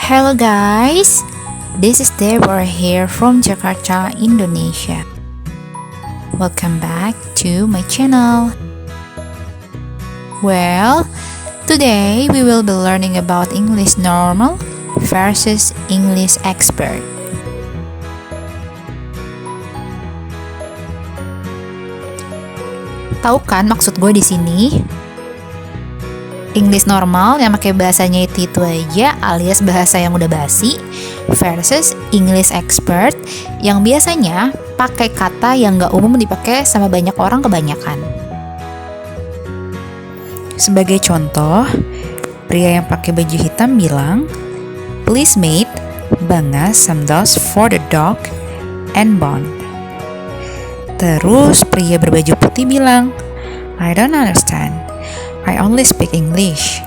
Hello guys, this is Deborah here from Jakarta, Indonesia. Welcome back to my channel. Well, today we will be learning about English normal versus English expert. Tahu kan maksud gue di sini? English normal yang pakai bahasanya itu aja alias bahasa yang udah basi versus English expert yang biasanya pakai kata yang gak umum dipakai sama banyak orang kebanyakan. Sebagai contoh, pria yang pakai baju hitam bilang, "Please mate, bangas some dust for the dog and bone." Terus pria berbaju putih bilang, "I don't understand. I only speak English."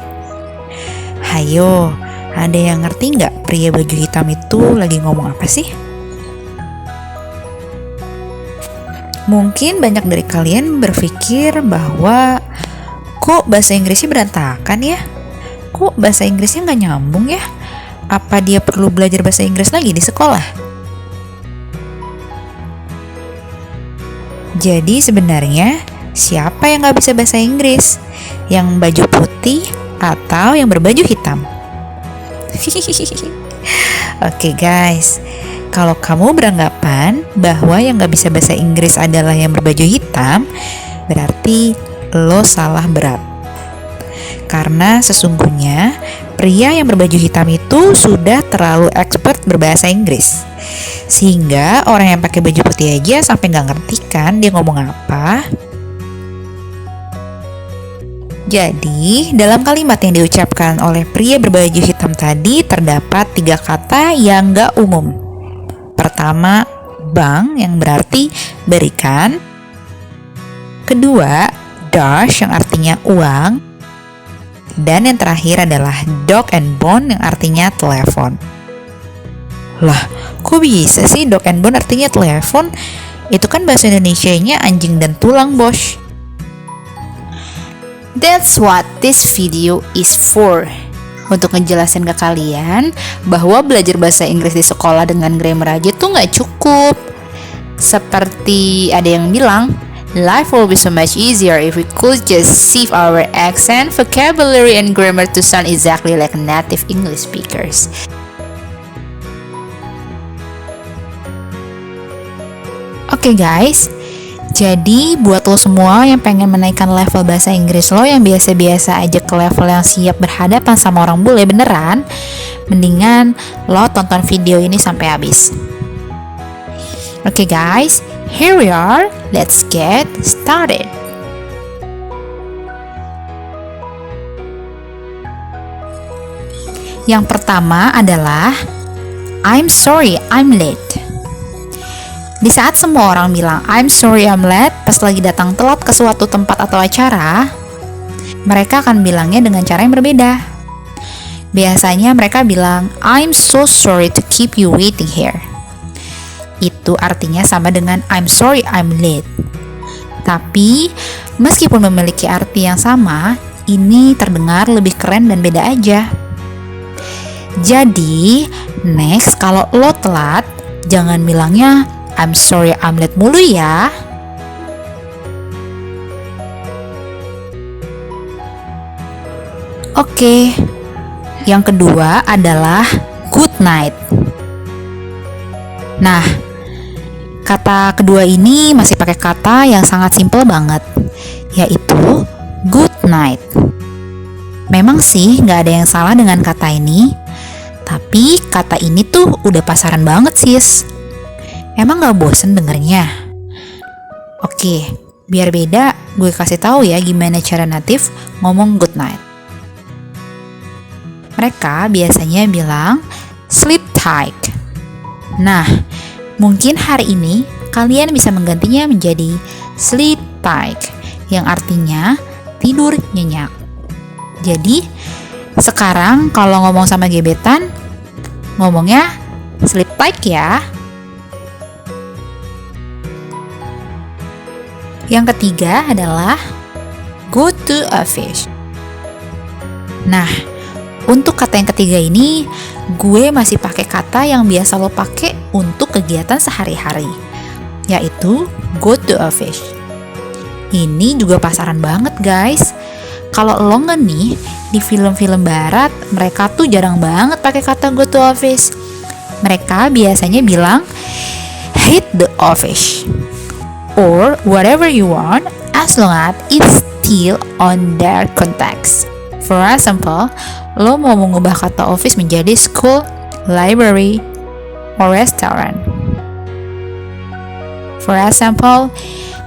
Hayo, ada yang ngerti nggak pria baju hitam itu lagi ngomong apa sih? Mungkin banyak dari kalian berpikir bahwa kok bahasa Inggrisnya berantakan ya? Kok bahasa Inggrisnya nggak nyambung ya? Apa dia perlu belajar bahasa Inggris lagi di sekolah? Jadi sebenarnya siapa yang nggak bisa bahasa Inggris? Yang baju putih atau yang berbaju hitam? Oke guys, kalau kamu beranggapan bahwa yang gak bisa bahasa Inggris adalah yang berbaju hitam, berarti lo salah berat. Karena sesungguhnya pria yang berbaju hitam itu sudah terlalu expert berbahasa Inggris, sehingga orang yang pakai baju putih aja sampai gak ngerti kan dia ngomong apa. Jadi, dalam kalimat yang diucapkan oleh pria berbaju hitam tadi terdapat 3 kata yang gak umum. Pertama, bang yang berarti berikan. Kedua, dash yang artinya uang. Dan yang terakhir adalah dog and bone yang artinya telepon. Lah, kok bisa sih dog and bone artinya telepon? Itu kan bahasa Indonesianya anjing dan tulang, bos. That's what this video is for. Untuk ngejelasin ke kalian bahwa belajar bahasa Inggris di sekolah dengan grammar aja tuh gak cukup. Seperti ada yang bilang, life will be so much easier if we could just sieve our accent, vocabulary, and grammar to sound exactly like native English speakers. Oke guys, jadi buat lo semua yang pengen menaikkan level bahasa Inggris lo yang biasa-biasa aja ke level yang siap berhadapan sama orang bule beneran, mendingan lo tonton video ini sampai habis. Oke guys, here we are, let's get started. Yang pertama adalah I'm sorry, I'm late. Di saat semua orang bilang I'm sorry I'm late pas lagi datang telat ke suatu tempat atau acara, mereka akan bilangnya dengan cara yang berbeda. Biasanya mereka bilang I'm so sorry to keep you waiting here. Itu artinya sama dengan I'm sorry I'm late. Tapi meskipun memiliki arti yang sama, ini terdengar lebih keren dan beda aja. Jadi next kalau lo telat, jangan bilangnya I'm sorry I'm late mulu ya. Oke, yang kedua adalah good night. Nah, kata kedua ini masih pakai kata yang sangat simpel banget, yaitu good night. Memang sih gak ada yang salah dengan kata ini, tapi kata ini tuh udah pasaran banget sis. Emang gak bosen dengernya? Oke, biar beda, gue kasih tahu ya gimana cara natif ngomong good night. Mereka biasanya bilang sleep tight. Nah, mungkin hari ini kalian bisa menggantinya menjadi sleep tight, yang artinya tidur nyenyak. Jadi, sekarang kalau ngomong sama gebetan, ngomongnya sleep tight ya. Yang ketiga adalah go to a fish. Nah, untuk kata yang ketiga ini gue masih pakai kata yang biasa lo pakai untuk kegiatan sehari-hari, yaitu go to office. Ini juga pasaran banget guys. Kalau lo nggak nih, di film-film barat mereka tuh jarang banget pakai kata go to office. Mereka biasanya bilang hit the office or whatever you want as long as it's still on their context. For example, lo mau mengubah kata office menjadi school, library, or restaurant. For example,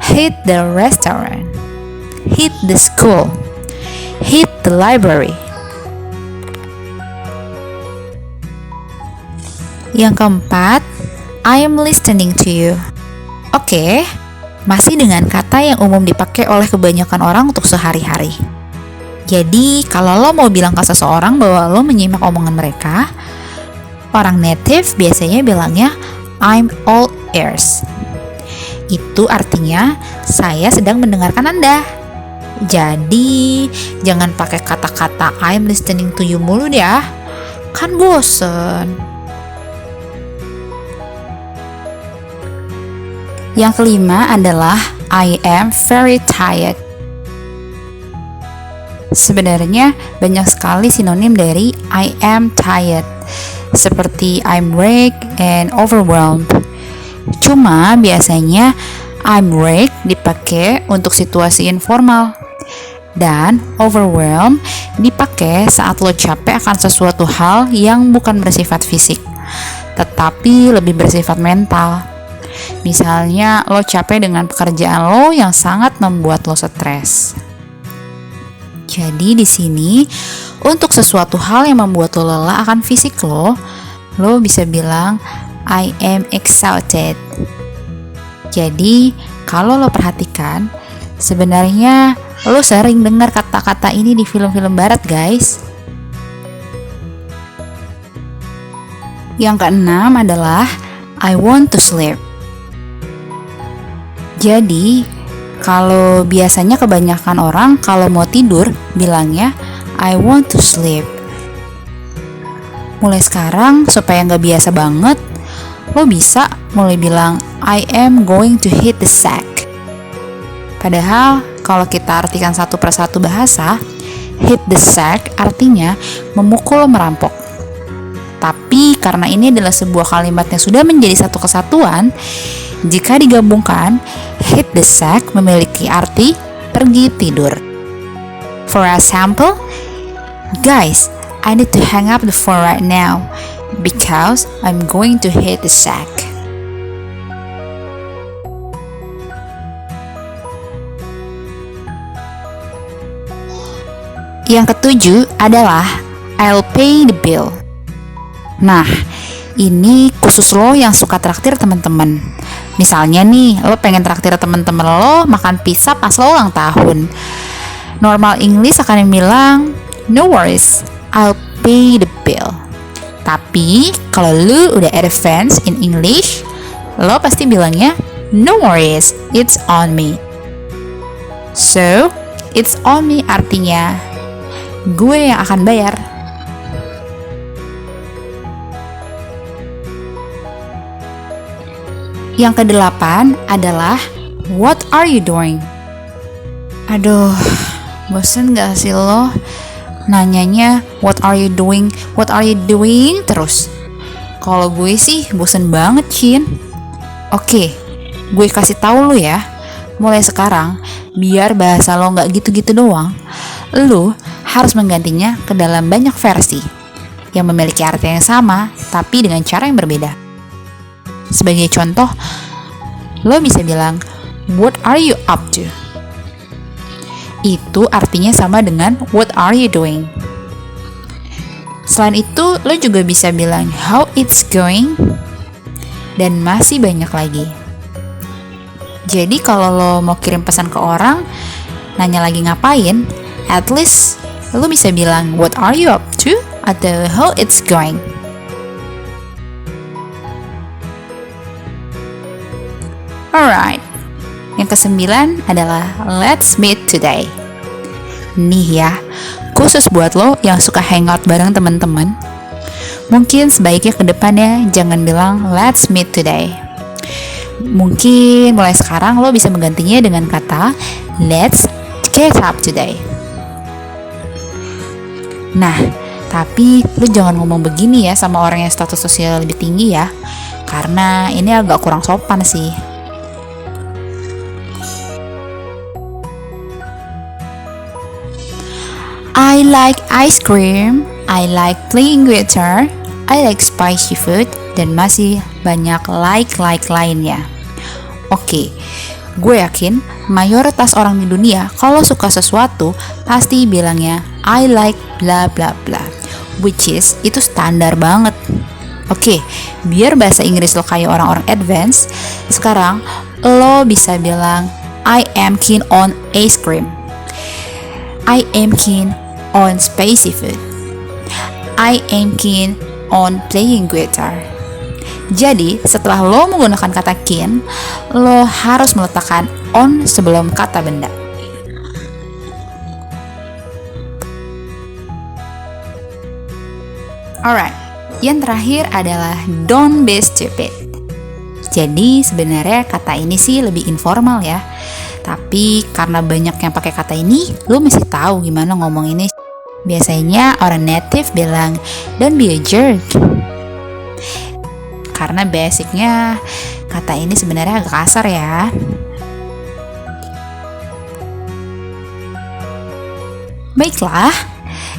hit the restaurant, hit the school, hit the library. Yang keempat, I am listening to you. Oke, masih dengan kata yang umum dipakai oleh kebanyakan orang untuk sehari-hari. Jadi, kalau lo mau bilang ke seseorang bahwa lo menyimak omongan mereka, orang native biasanya bilangnya I'm all ears. Itu artinya saya sedang mendengarkan Anda. Jadi, jangan pakai kata-kata I'm listening to you mulu ya. Kan bosen. Yang kelima adalah I am very tired. Sebenarnya banyak sekali sinonim dari I am tired, seperti I'm weak and overwhelmed. Cuma biasanya I'm weak dipakai untuk situasi informal, dan overwhelmed dipakai saat lo capek akan sesuatu hal yang bukan bersifat fisik, tetapi lebih bersifat mental. Misalnya lo capek dengan pekerjaan lo yang sangat membuat lo stres. Jadi di sini untuk sesuatu hal yang membuat lo lelah akan fisik lo bisa bilang I am exhausted. Jadi kalau lo perhatikan, sebenarnya lo sering dengar kata-kata ini di film-film barat guys. Yang keenam adalah I want to sleep. Jadi kalau biasanya kebanyakan orang kalau mau tidur bilangnya I want to sleep. Mulai sekarang supaya nggak biasa banget, lo bisa mulai bilang I am going to hit the sack. Padahal kalau kita artikan satu persatu bahasa, hit the sack artinya memukul, merampok. Tapi karena ini adalah sebuah kalimat yang sudah menjadi satu kesatuan, jika digabungkan, hit the sack memiliki arti pergi tidur. For example, guys, I need to hang up the phone right now because I'm going to hit the sack. Yang ketujuh adalah I'll pay the bill. Nah, ini khusus lo yang suka traktir teman-teman. Misalnya nih, lo pengen traktir teman-teman lo makan pizza pas lo ulang tahun. Normal English akan bilang, no worries, I'll pay the bill. Tapi kalau lo udah advance in English, lo pasti bilangnya, no worries, it's on me. So, it's on me artinya gue yang akan bayar. Yang kedelapan adalah what are you doing? Aduh, bosen gak sih lo nanyanya what are you doing terus? Kalau gue sih bosen banget, Cin. Oke, gue kasih tahu lo ya. Mulai sekarang, biar bahasa lo gak gitu-gitu doang, lo harus menggantinya ke dalam banyak versi yang memiliki arti yang sama tapi dengan cara yang berbeda. Sebagai contoh, lo bisa bilang, what are you up to? Itu artinya sama dengan what are you doing? Selain itu, lo juga bisa bilang how it's going, dan masih banyak lagi. Jadi kalau lo mau kirim pesan ke orang, nanya lagi ngapain, at least lo bisa bilang what are you up to atau how it's going. Alright, yang ke-9 adalah let's meet today. Nih ya, khusus buat lo yang suka hangout bareng teman-teman. Mungkin sebaiknya ke depannya jangan bilang let's meet today. Mungkin mulai sekarang lo bisa menggantinya dengan kata let's catch up today. Nah, tapi lo jangan ngomong begini ya sama orang yang status sosial lebih tinggi ya, karena ini agak kurang sopan sih. I like ice cream, I like playing guitar, I like spicy food, dan masih banyak like lainnya. Oke, gue yakin mayoritas orang di dunia kalau suka sesuatu pasti bilangnya I like bla bla bla, which is itu standar banget. Oke, biar bahasa Inggris lo kayak orang-orang advance, sekarang lo bisa bilang I am keen on ice cream, I am keen on spicy food, I am keen on playing guitar. Jadi, setelah lo menggunakan kata keen, lo harus meletakkan on sebelum kata benda. Alright, yang terakhir adalah don't be stupid. Jadi, sebenarnya kata ini sih lebih informal ya. Tapi karena banyak yang pakai kata ini, lo mesti tahu gimana ngomong ini. Biasanya orang native bilang don't be a jerk. Karena basicnya kata ini sebenarnya agak kasar ya. Baiklah,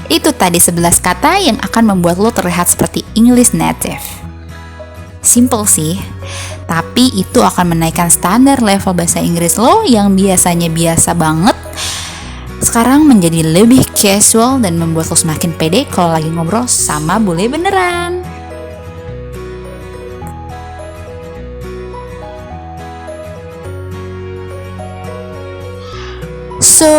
itu tadi 11 kata yang akan membuat lo terlihat seperti English native. Simple sih, tapi itu akan menaikkan standar level bahasa Inggris lo yang biasanya biasa banget sekarang menjadi lebih casual dan membuat lo semakin pede kalau lagi ngobrol sama bule beneran. So,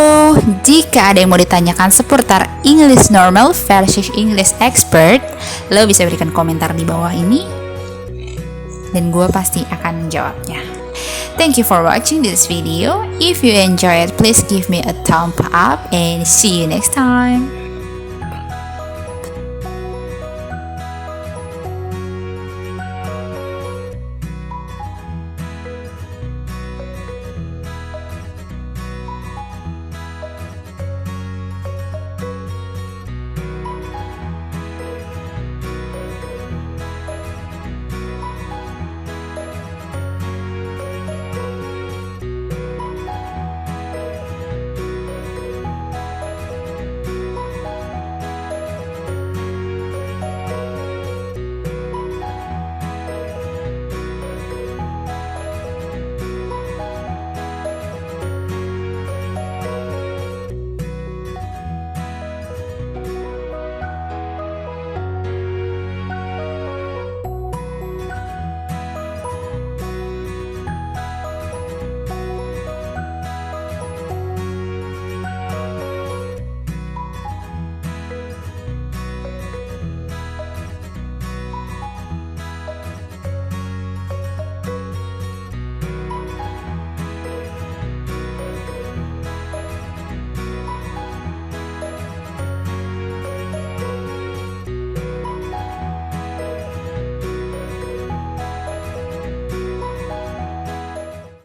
jika ada yang mau ditanyakan seputar English Normal versus English Expert, lo bisa berikan komentar di bawah ini dan gue pasti akan menjawabnya. Thank you for watching this video. If you enjoy it, please give me a thumb up and see you next time.